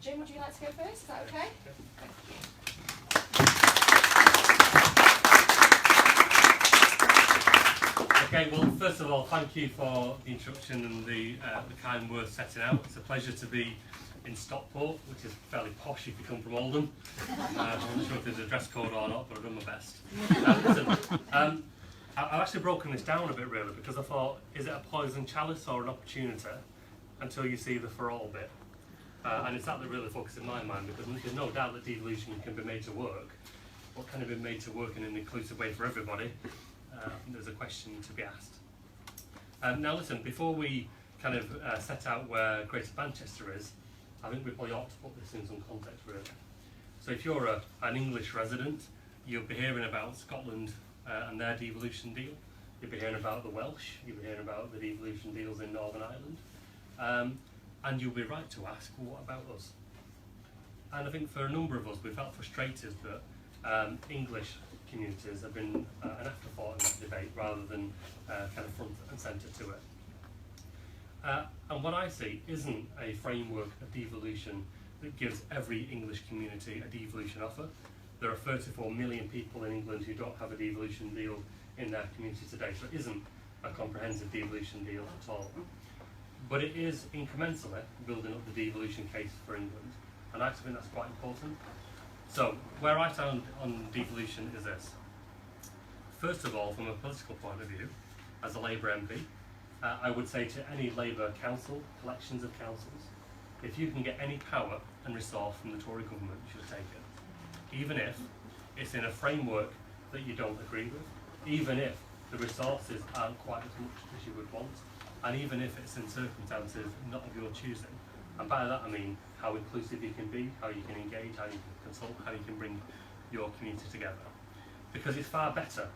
Jim, would you like to go first? Is that okay? Thank you. Okay, well, first of all, thank you for the introduction and the kind words setting out. It's a pleasure to be in Stockport, which is fairly posh if you come from Oldham. I'm not sure if there's a dress code or not, but I've done my best. I've actually broken this down a bit really, because I thought, is it a poison chalice or an opportunity, until you see the for all bit. And it's that that really focuses in my mind, because there's no doubt that devolution can be made to work. What can it be made to work in an inclusive way for everybody? There's a question to be asked. Now listen, before we kind of set out where Greater Manchester is, I think we probably ought to put this in some context really. So if you're an English resident, you'll be hearing about Scotland and their devolution deal. You'll be hearing about the Welsh, you'll be hearing about the devolution deals in Northern Ireland. And you'll be right to ask, well, what about us? And I think for a number of us, we felt frustrated that English communities have been an afterthought in that debate rather than kind of front and centre to it. And what I see isn't a framework of devolution that gives every English community a devolution offer. There are 34 million people in England who don't have a devolution deal in their community today, so it isn't a comprehensive devolution deal at all. But it is incrementally building up the devolution case for England, and I actually think that's quite important. So, where I stand on devolution is this. First of all, from a political point of view, as a Labour MP, I would say to any Labour council, collections of councils, if you can get any power and resource from the Tory government, you should take it. Even if it's in a framework that you don't agree with, even if the resources aren't quite as much as you would want, and even if it's in circumstances not of your choosing. And by that I mean how inclusive you can be, how you can engage, how you can consult, how you can bring your community together. Because it's far better,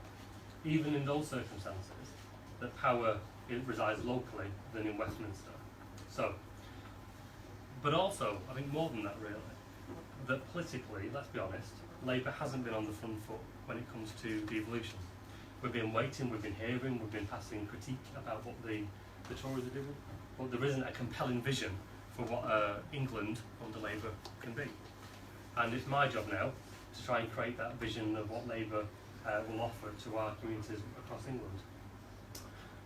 even in those circumstances, that power resides locally than in Westminster. So, but also, I think more than that really, that politically, let's be honest, Labour hasn't been on the front foot when it comes to devolution. We've been waiting, we've been hearing, we've been passing critique about what the Tories are doing, but there isn't a compelling vision for what England under Labour can be. And it's my job now to try and create that vision of what Labour will offer to our communities across England.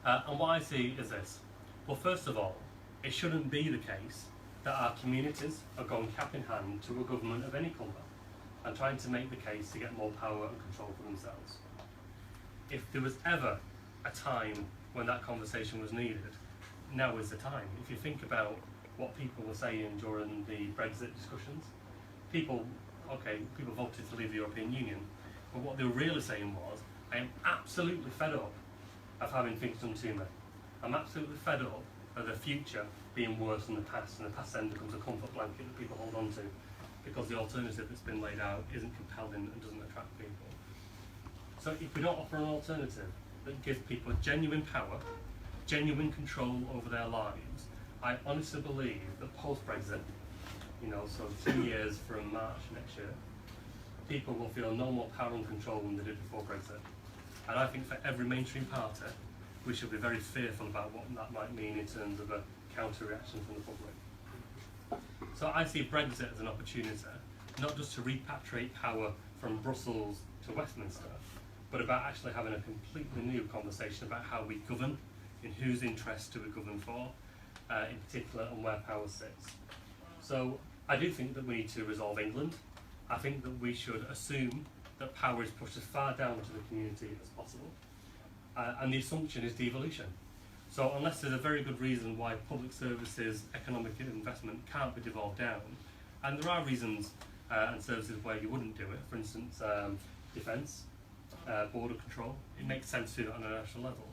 And what I see is this. Well, first of all, it shouldn't be the case that our communities are going cap in hand to a government of any colour and trying to make the case to get more power and control for themselves. If there was ever a time when that conversation was needed, now is the time. If you think about what people were saying during the Brexit discussions, people voted to leave the European Union, but what they were really saying was, I am absolutely fed up of having things done to me. I'm absolutely fed up of the future being worse than the past, and the past then becomes a comfort blanket that people hold on to because the alternative that's been laid out isn't compelling and doesn't attract people. So if we don't offer an alternative that gives people genuine power, genuine control over their lives, I honestly believe that post-Brexit, so 2 years from March next year, people will feel no more power and control than they did before Brexit. And I think for every mainstream party, we should be very fearful about what that might mean in terms of a counter-reaction from the public. So I see Brexit as an opportunity, not just to repatriate power from Brussels to Westminster, but about actually having a completely new conversation about how we govern, in whose interests do we govern for, in particular, and where power sits. So I do think that we need to resolve England. I think that we should assume that power is pushed as far down to the community as possible. And the assumption is devolution. So unless there's a very good reason why public services, economic investment can't be devolved down, and there are reasons and services where you wouldn't do it, for instance, defence, border control, it makes sense to do it on a national level.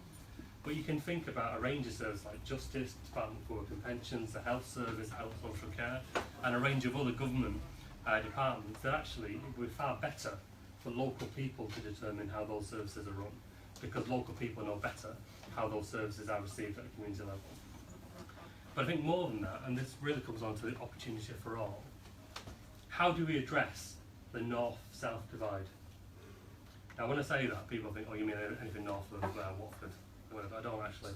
But you can think about a range of services like justice, Department for Work and Pensions, the health service, health social care, and a range of other government departments that actually it would be far better for local people to determine how those services are run, because local people know better how those services are received at a community level. But I think more than that, and this really comes on to the opportunity for all, how do we address the north-south divide? Now when I say that, people think, oh, you mean anything north of Watford? I don't actually.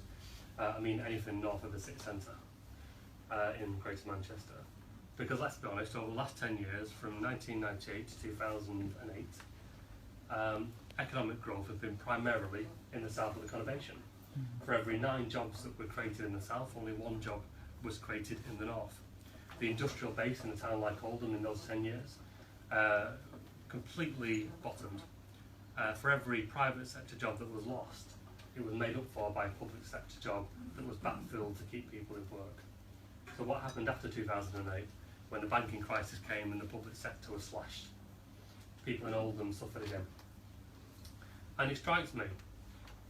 I mean anything north of the city centre in Greater Manchester. Because let's be honest, over the last 10 years, from 1998 to 2008, economic growth has been primarily in the south of the conurbation. For every 9 jobs that were created in the south, only 1 job was created in the north. The industrial base in a town like Oldham in those 10 years completely bottomed. For every private sector job that was lost, it was made up for by a public sector job that was backfilled to keep people in work. So what happened after 2008, when the banking crisis came and the public sector was slashed? People in Oldham suffered again. And it strikes me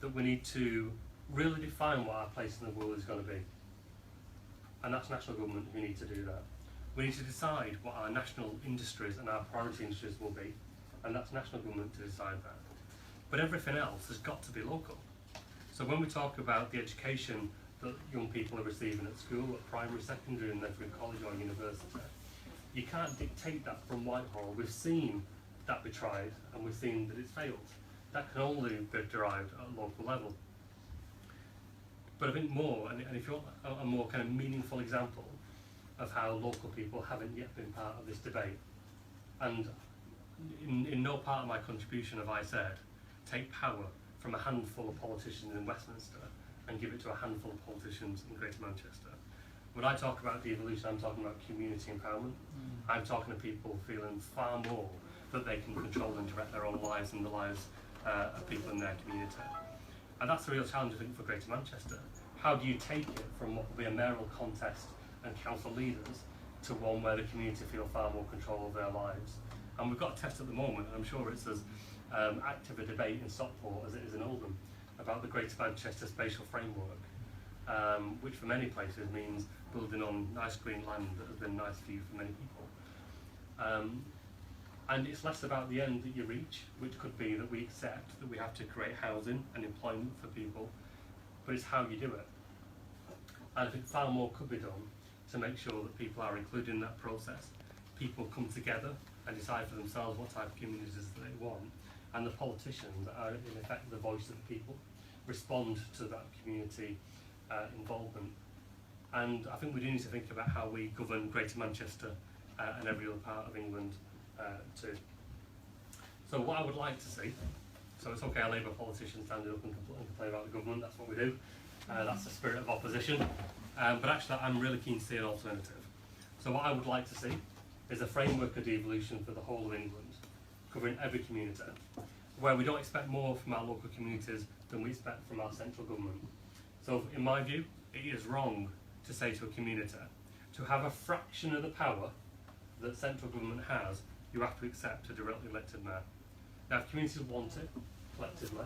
that we need to really define what our place in the world is going to be. And that's national government who need to do that. We need to decide what our national industries and our priority industries will be, and that's national government to decide that. But everything else has got to be local. So when we talk about the education that young people are receiving at school, at primary, secondary, and then through college or university, you can't dictate that from Whitehall. We've seen that be tried, and we've seen that it's failed. That can only be derived at a local level. But I think more, and if you want a more kind of meaningful example of how local people haven't yet been part of this debate, and in no part of my contribution have I said, take power from a handful of politicians in Westminster and give it to a handful of politicians in Greater Manchester. When I talk about devolution, I'm talking about community empowerment. I'm talking to people feeling far more that they can control and direct their own lives and the lives of people in their community. And that's the real challenge, I think, for Greater Manchester. How do you take it from what will be a mayoral contest and council leaders to one where the community feel far more control of their lives? And we've got a test at the moment, and I'm sure it's as active a debate in Stockport as it is in Oldham, about the Greater Manchester Spatial Framework, which for many places means building on nice green land that has been nice for you for many people. And it's less about the end that you reach, which could be that we accept that we have to create housing and employment for people, but it's how you do it. And I think far more could be done to make sure that people are included in that process. People come together and decide for themselves what type of communities they want, and the politicians are in effect the voice of the people, respond to that community involvement. And I think we do need to think about how we govern Greater Manchester and every other part of England too. So what I would like to see, so it's okay, a Labour politician standing up and complain about the government, that's what we do. That's the spirit of opposition. But actually I'm really keen to see an alternative. So what I would like to see is a framework of devolution for the whole of England, covering every community, where we don't expect more from our local communities than we expect from our central government. So in my view, it is wrong to say to a community, to have a fraction of the power that central government has, you have to accept a directly elected mayor. Now if communities want it collectively,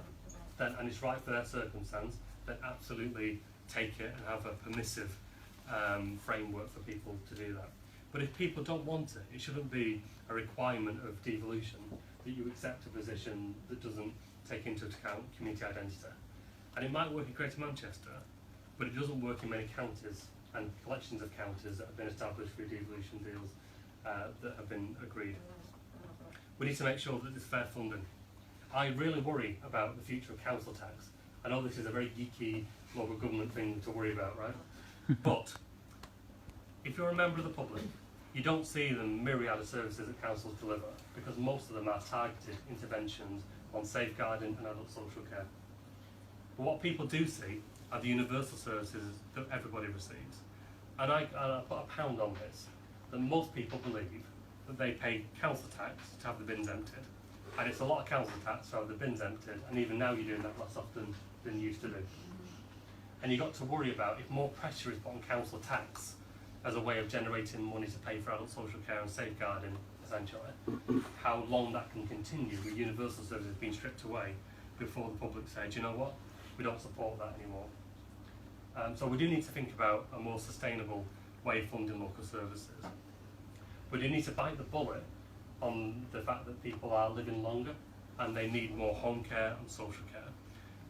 then, and it's right for their circumstance, then absolutely take it and have a permissive framework for people to do that. But if people don't want it, it shouldn't be a requirement of devolution that you accept a position that doesn't take into account community identity. And it might work in Greater Manchester, but it doesn't work in many counties and collections of counties that have been established through devolution deals that have been agreed. We need to make sure that there's fair funding. I really worry about the future of council tax. I know this is a very geeky local government thing to worry about, right? But if you're a member of the public, you don't see the myriad of services that councils deliver, because most of them are targeted interventions on safeguarding and adult social care. But what people do see are the universal services that everybody receives. And I put a pound on this, that most people believe that they pay council tax to have the bins emptied. And it's a lot of council tax to have the bins emptied, and even now you're doing that less often than you used to do. And you've got to worry about, if more pressure is put on council tax as a way of generating money to pay for adult social care and safeguarding, essentially, how long that can continue with universal services being stripped away before the public say, do you know what, we don't support that anymore. So we do need to think about a more sustainable way of funding local services. We do need to bite the bullet on the fact that people are living longer and they need more home care and social care.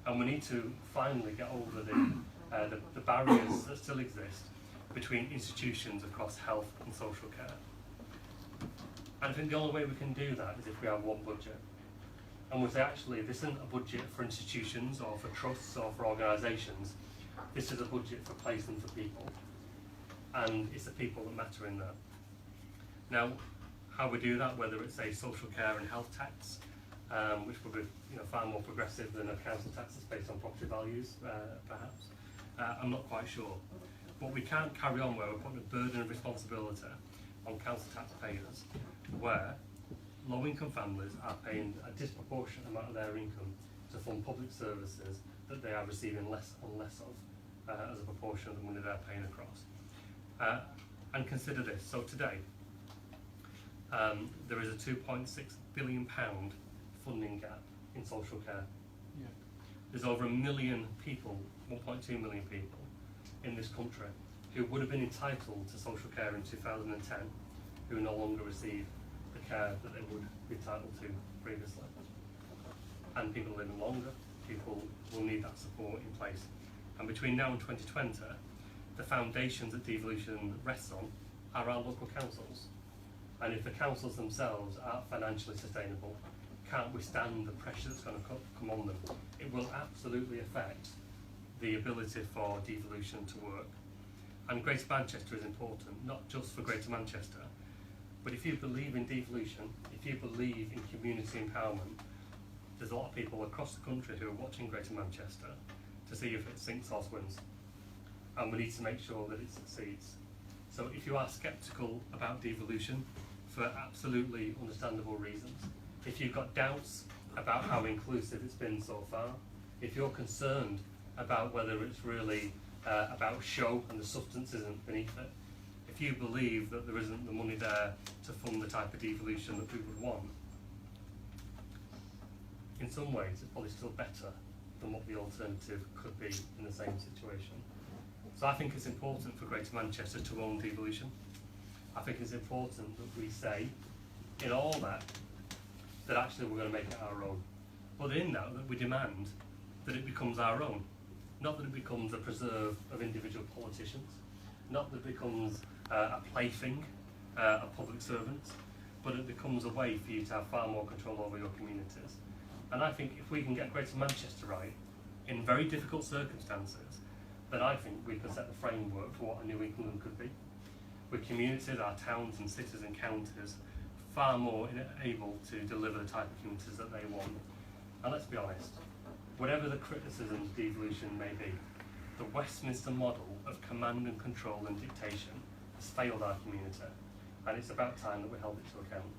And we need to finally get over the barriers that still exist between institutions across health and social care. And I think the only way we can do that is if we have one budget. And we say, actually, this isn't a budget for institutions or for trusts or for organisations. This is a budget for place and for people. And it's the people that matter in that. Now, how we do that, whether it's a social care and health tax, which will be far more progressive than a council tax that's based on property values, perhaps, I'm not quite sure. But we can't carry on where we're putting a burden of responsibility on council taxpayers, where low-income families are paying a disproportionate amount of their income to fund public services that they are receiving less and less of as a proportion of the money they're paying across. And consider this, so today there is a £2.6 billion funding gap in social care. Yeah. There's over 1 million people, 1.2 million people in this country who would have been entitled to social care in 2010 who no longer receive the care that they would be entitled to previously. And people are living longer, people will need that support in place. And between now and 2020, the foundations that devolution rests on are our local councils. And if the councils themselves aren't financially sustainable, can't withstand the pressure that's going to come on them, it will absolutely affect the ability for devolution to work. And Greater Manchester is important, not just for Greater Manchester, but if you believe in devolution, if you believe in community empowerment, there's a lot of people across the country who are watching Greater Manchester to see if it sinks or swims. And we need to make sure that it succeeds. So if you are sceptical about devolution for absolutely understandable reasons, if you've got doubts about how inclusive it's been so far, if you're concerned about whether it's really about show and the substance isn't beneath it, if you believe that there isn't the money there to fund the type of devolution that we would want, in some ways it's probably still better than what the alternative could be in the same situation. So I think it's important for Greater Manchester to own devolution. I think it's important that we say in all that actually we're going to make it our own. But in that we demand that it becomes our own. Not that it becomes a preserve of individual politicians, not that it becomes a plaything of public servants, but it becomes a way for you to have far more control over your communities. And I think if we can get Greater Manchester right, in very difficult circumstances, then I think we can set the framework for what a New England could be. With communities, our towns and cities and counties, far more able to deliver the type of communities that they want. And let's be honest, whatever the criticisms of devolution may be, the Westminster model of command and control and dictation has failed our community, and it's about time that we held it to account.